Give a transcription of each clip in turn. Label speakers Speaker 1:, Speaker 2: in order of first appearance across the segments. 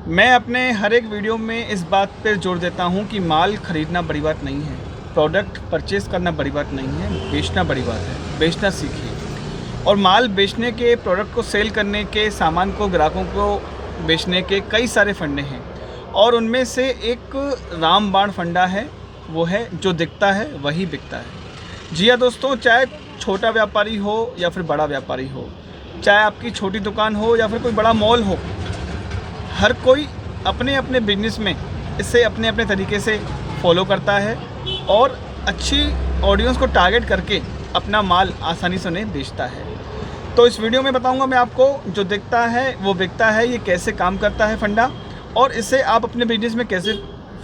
Speaker 1: मैं अपने हर एक वीडियो में इस बात पर जोर देता हूं कि माल ख़रीदना बड़ी बात नहीं है, प्रोडक्ट परचेज़ करना बड़ी बात नहीं है, बेचना बड़ी बात है। बेचना सीखिए। और माल बेचने के, प्रोडक्ट को सेल करने के, सामान को ग्राहकों को बेचने के कई सारे फंडे हैं और उनमें से एक रामबाण फंडा है, वो है जो दिखता है वही बिकता है। जी हाँ दोस्तों, चाहे छोटा व्यापारी हो या फिर बड़ा व्यापारी हो, चाहे आपकी छोटी दुकान हो या फिर कोई बड़ा मॉल हो, हर कोई अपने अपने बिजनेस में इसे अपने अपने तरीके से फॉलो करता है और अच्छी ऑडियंस को टारगेट करके अपना माल आसानी से उन्हें बेचता है। तो इस वीडियो में बताऊंगा मैं आपको जो दिखता है वो बिकता है, ये कैसे काम करता है फंडा, और इसे आप अपने बिजनेस में कैसे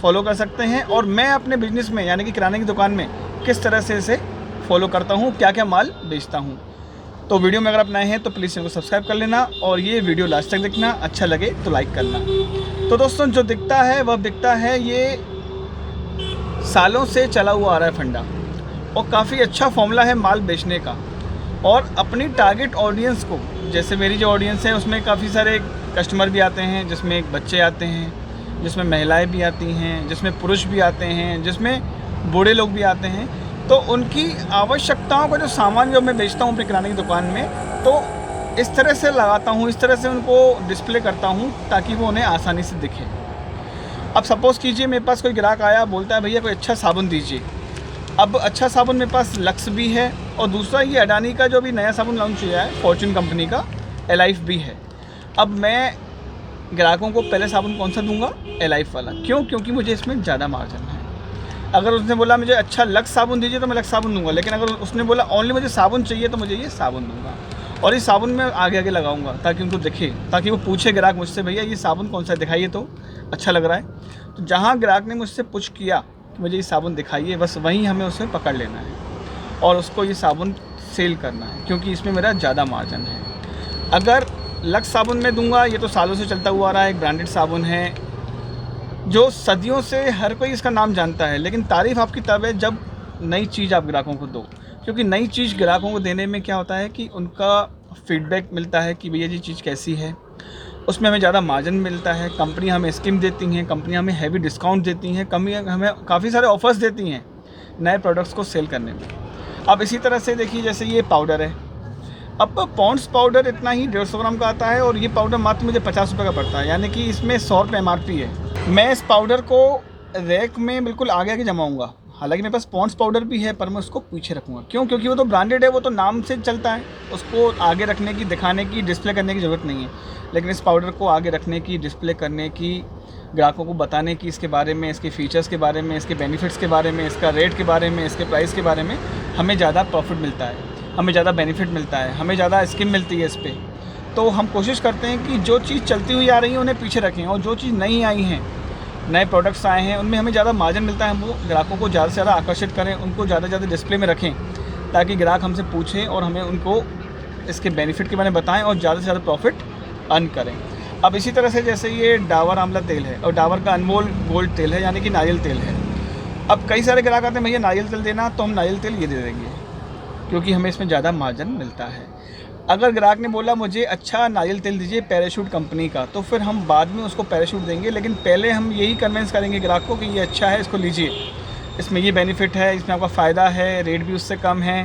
Speaker 1: फॉलो कर सकते हैं और मैं अपने बिजनेस में यानी कि किराने की दुकान में किस तरह से इसे फॉलो करता हूँ, क्या क्या माल बेचता हूँ। तो वीडियो में अगर आप नए हैं तो प्लीज़ चैनल को सब्सक्राइब कर लेना और ये वीडियो लास्ट तक देखना, अच्छा लगे तो लाइक करना। तो दोस्तों, जो दिखता है वह बिकता है, ये सालों से चला हुआ आ रहा है फंडा और काफ़ी अच्छा फॉर्मूला है माल बेचने का। और अपनी टारगेट ऑडियंस को, जैसे मेरी जो ऑडियंस है उसमें काफ़ी सारे कस्टमर भी आते हैं, जिसमें बच्चे आते हैं, जिसमें महिलाएँ भी आती हैं, जिसमें पुरुष भी आते हैं, जिसमें बूढ़े लोग भी आते हैं। तो उनकी आवश्यकताओं का जो सामान जो मैं बेचता हूँ अपने किराने की दुकान में, तो इस तरह से लगाता हूँ, इस तरह से उनको डिस्प्ले करता हूँ ताकि वो उन्हें आसानी से दिखे। अब सपोज़ कीजिए मेरे पास कोई ग्राहक आया, बोलता है भैया कोई अच्छा साबुन दीजिए। अब अच्छा साबुन मेरे पास लक्स भी है और दूसरा ये अडानी का जो भी नया साबुन लॉन्च हुआ है फॉर्च्यून कंपनी का, एलाइफ भी है। अब मैं ग्राहकों को पहले साबुन कौन सा दूंगा? एलाइफ वाला। क्यों? क्योंकि मुझे इसमें ज़्यादा मार्जिन है। अगर उसने बोला मुझे अच्छा लक्स साबुन दीजिए तो मैं लक्स साबुन दूंगा, लेकिन अगर उसने बोला ओनली मुझे साबुन चाहिए तो मुझे ये साबुन दूंगा। और ये साबुन मैं आगे आगे लगाऊंगा ताकि उनको दिखे, ताकि वो पूछे ग्राहक मुझसे भैया ये साबुन कौन सा दिखाइए तो अच्छा लग रहा है। तो जहाँ ग्राहक ने मुझसे पूछ किया कि मुझे ये साबुन दिखाइए, बस वहीं हमें उसे पकड़ लेना है और उसको ये साबुन सेल करना है, क्योंकि इसमें मेरा ज़्यादा मार्जिन है। अगर लक्स साबुन में दूंगा, ये तो सालों से चलता हुआ आ रहा है, एक ब्रांडेड साबुन है जो सदियों से हर कोई इसका नाम जानता है, लेकिन तारीफ़ आपकी तब है जब नई चीज़ आप ग्राहकों को दो। क्योंकि नई चीज़ ग्राहकों को देने में क्या होता है कि उनका फीडबैक मिलता है कि भैया ये चीज़ कैसी है, उसमें हमें ज़्यादा मार्जिन मिलता है, कंपनी हमें स्कीम देती हैं, कंपनी हमें हैवी डिस्काउंट देती हैं, कंपनी हमें काफ़ी सारे ऑफर्स देती हैं नए प्रोडक्ट्स को सेल करने में। अब इसी तरह से देखिए, जैसे ये पाउडर है, अब पॉन्ड्स पाउडर इतना ही 150 ग्राम का आता है और ये पाउडर मात्र मुझे 50 रुपये का पड़ता है, यानी कि इसमें 100 रुपये MRP है। मैं इस पाउडर को रैक में बिल्कुल आगे आगे जमाऊंगा। हालांकि मेरे पास पॉन्ड्स पाउडर भी है पर मैं उसको पीछे रखूँगा। क्यों? क्योंकि वो तो ब्रांडेड है, वो तो नाम से चलता है, उसको आगे रखने की, दिखाने की, डिस्प्ले करने की ज़रूरत नहीं है। लेकिन इस पाउडर को आगे रखने की, डिस्प्ले करने की, ग्राहकों को बताने की इसके बारे में, इसके फीचर्स के बारे में, इसके बेनिफिट्स के बारे में, इसका रेट के बारे में, इसके प्राइस के बारे में हमें ज़्यादा प्रॉफिट मिलता है, हमें ज़्यादा बेनिफिट मिलता है, हमें ज़्यादा स्कीम मिलती है इस पर। तो हम कोशिश करते हैं कि जो चीज़ चलती हुई आ रही है उन्हें पीछे रखें और जो चीज़ नई आई हैं, नए प्रोडक्ट्स आए हैं, उनमें हमें ज़्यादा मार्जिन मिलता है। हम वो ग्राहकों को ज़्यादा से ज़्यादा आकर्षित करें, उनको ज़्यादा से ज़्यादा डिस्प्ले में रखें ताकि ग्राहक हमसे पूछें और हमें उनको इसके बेनिफिट के बारे में बताएं और ज़्यादा से ज़्यादा प्रॉफिट अर्न करें। अब इसी तरह से जैसे ये डाबर आंवला तेल है और डाबर का अनमोल गोल्ड तेल है, यानी कि नारियल तेल है। अब कई सारे ग्राहक आते हैं भैया नारियल तेल देना, तो हम नारियल तेल ये दे देंगे क्योंकि हमें इसमें ज़्यादा मार्जिन मिलता है। अगर ग्राहक ने बोला मुझे अच्छा नारियल तेल दीजिए पैराशूट कंपनी का, तो फिर हम बाद में उसको पैराशूट देंगे, लेकिन पहले हम यही कन्विंस करेंगे ग्राहक को कि ये अच्छा है, इसको लीजिए, इसमें ये बेनिफिट है, इसमें आपका फ़ायदा है, रेट भी उससे कम है।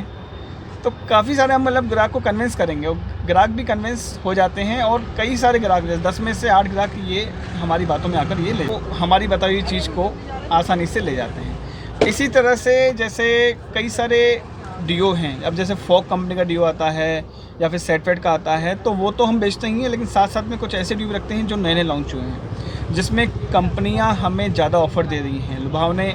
Speaker 1: तो काफ़ी सारे हम मतलब ग्राहक को कन्विंस करेंगे और ग्राहक भी कन्विंस हो जाते हैं और कई सारे ग्राहक, 10 में से 8 ग्राहक ये हमारी बातों में आकर ये ले, तो हमारी बताई हुई चीज़ को आसानी से ले जाते हैं। इसी तरह से जैसे कई सारे डीओ हैं, अब जैसे फॉग कंपनी का डीओ आता है या फिर सेटवेट का आता है, तो वो तो हम बेचते ही हैं, लेकिन साथ साथ में कुछ ऐसे डीओ रखते हैं जो नए नए लॉन्च हुए हैं, जिसमें कंपनियां हमें ज़्यादा ऑफ़र दे रही हैं, लुभावने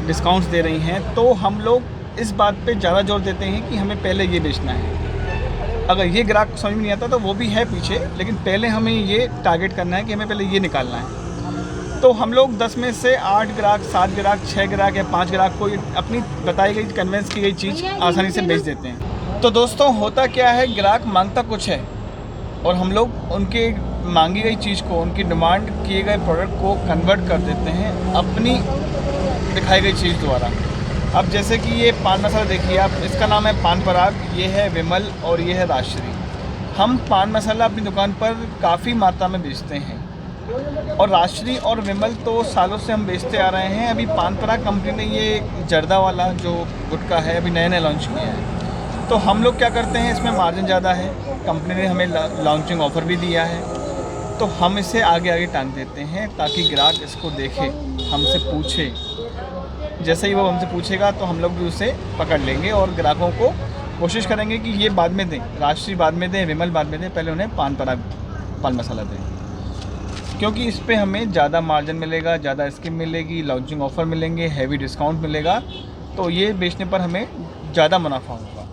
Speaker 1: डिस्काउंट्स दे रही हैं। तो हम लोग इस बात पे ज़्यादा जोर देते हैं कि हमें पहले ये बेचना है। अगर ये ग्राहक को समझ में नहीं आता तो वो भी है पीछे, लेकिन पहले हमें ये टारगेट करना है कि हमें पहले ये निकालना है। तो हम लोग 10 में से 8 ग्राहक, 7 ग्राहक, 6 ग्राहक या 5 ग्राहक को अपनी बताई गई, कन्विंस की गई चीज़ आसानी से बेच देते हैं। तो दोस्तों, होता क्या है, ग्राहक मांगता कुछ है और हम लोग उनके मांगी गई चीज़ को, उनकी डिमांड किए गए प्रोडक्ट को कन्वर्ट कर देते हैं अपनी दिखाई गई चीज़ द्वारा। अब जैसे कि ये पान मसाला देखिए आप, इसका नाम है पान पराग, ये है विमल और ये है राजश्री। हम पान मसाला अपनी दुकान पर काफ़ी मात्रा में बेचते हैं और राष्ट्रीय और विमल तो सालों से हम बेचते आ रहे हैं। अभी पानपराग कंपनी ने ये जर्दा वाला जो गुटखा है अभी नया लॉन्च किया है। तो हम लोग क्या करते हैं, इसमें मार्जिन ज़्यादा है, कंपनी ने हमें लॉन्चिंग ऑफ़र भी दिया है, तो हम इसे आगे आगे टांग देते हैं ताकि ग्राहक इसको देखे, हमसे पूछे। जैसे ही वो हमसे पूछेगा तो हम लोग भी उसे पकड़ लेंगे और ग्राहकों को कोशिश करेंगे कि ये बाद में दें, राष्ट्रीय बाद में दें, विमल बाद में दें, पहले उन्हें पानपराग पान मसाला दें, क्योंकि इस पे हमें ज़्यादा मार्जिन मिलेगा, ज़्यादा स्कीम मिलेगी, लॉन्चिंग ऑफ़र मिलेंगे, हैवी डिस्काउंट मिलेगा, तो ये बेचने पर हमें ज़्यादा मुनाफा होगा।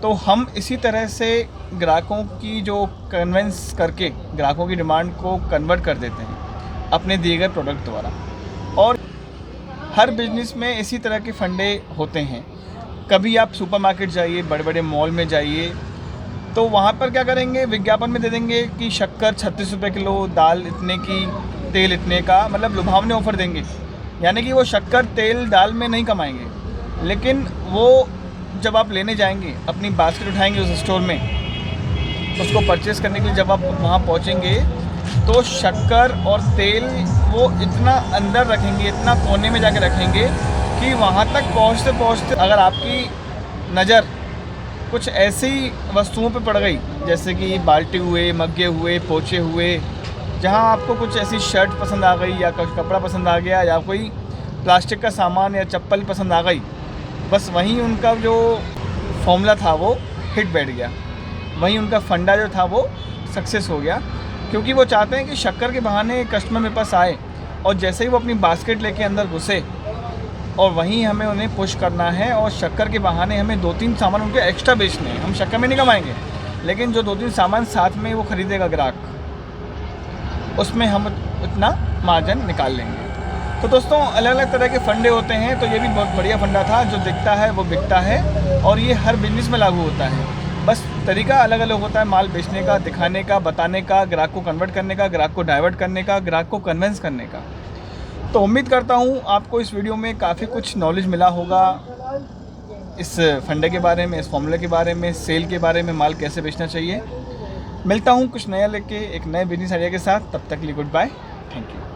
Speaker 1: तो हम इसी तरह से ग्राहकों की जो कन्विंस करके ग्राहकों की डिमांड को कन्वर्ट कर देते हैं अपने दिए गए प्रोडक्ट द्वारा। और हर बिजनेस में इसी तरह के फंडे होते हैं। कभी आप सुपरमार्केट जाइए, बड़े बड़े मॉल में जाइए, तो वहाँ पर क्या करेंगे, विज्ञापन में दे देंगे कि शक्कर 36 रुपये किलो, दाल इतने की, तेल इतने का, मतलब लुभावने ऑफ़र देंगे। यानी कि वो शक्कर तेल दाल में नहीं कमाएंगे, लेकिन वो जब आप लेने जाएंगे, अपनी बास्केट उठाएंगे उस स्टोर में, उसको परचेज़ करने के लिए जब आप वहाँ पहुँचेंगे तो शक्कर और तेल वो इतना अंदर रखेंगे, इतना कोने में जाके रखेंगे कि वहाँ तक पहुँचते पहुँचते अगर आपकी नज़र कुछ ऐसी वस्तुओं पे पड़ गई, जैसे कि बाल्टी हुए, मग्गे हुए, पोछे हुए, जहाँ आपको कुछ ऐसी शर्ट पसंद आ गई या कुछ कपड़ा पसंद आ गया या कोई प्लास्टिक का सामान या चप्पल पसंद आ गई, बस वहीं उनका जो फॉर्मूला था वो हिट बैठ गया, वहीं उनका फंडा जो था वो सक्सेस हो गया। क्योंकि वो चाहते हैं कि शक्कर के बहाने कस्टमर मेरे पास आए और जैसे ही वो अपनी बास्केट लेके अंदर घुसे और वहीं हमें उन्हें पुश करना है और शक्कर के बहाने हमें 2-3 सामान उनके एक्स्ट्रा बेचने हैं। हम शक्कर में नहीं कमाएंगे, लेकिन जो 2-3 सामान साथ में वो ख़रीदेगा ग्राहक, उसमें हम इतना मार्जिन निकाल लेंगे। तो दोस्तों, अलग अलग तरह के फंडे होते हैं, तो ये भी बहुत बढ़िया फंडा था। जो दिखता है वो बिकता है और ये हर बिजनेस में लागू होता है, बस तरीका अलग अलग होता है माल बेचने का, दिखाने का, बताने का, ग्राहक को कन्वर्ट करने का, ग्राहक को डाइवर्ट करने का, ग्राहक को कन्विंस करने का। तो उम्मीद करता हूँ आपको इस वीडियो में काफ़ी कुछ नॉलेज मिला होगा इस फंडे के बारे में, इस फॉर्मूले के बारे में, सेल के बारे में, माल कैसे बेचना चाहिए। मिलता हूँ कुछ नया लेके एक नए बिजनेस आइडिया के साथ, तब तक के लिए गुड बाय, थैंक यू।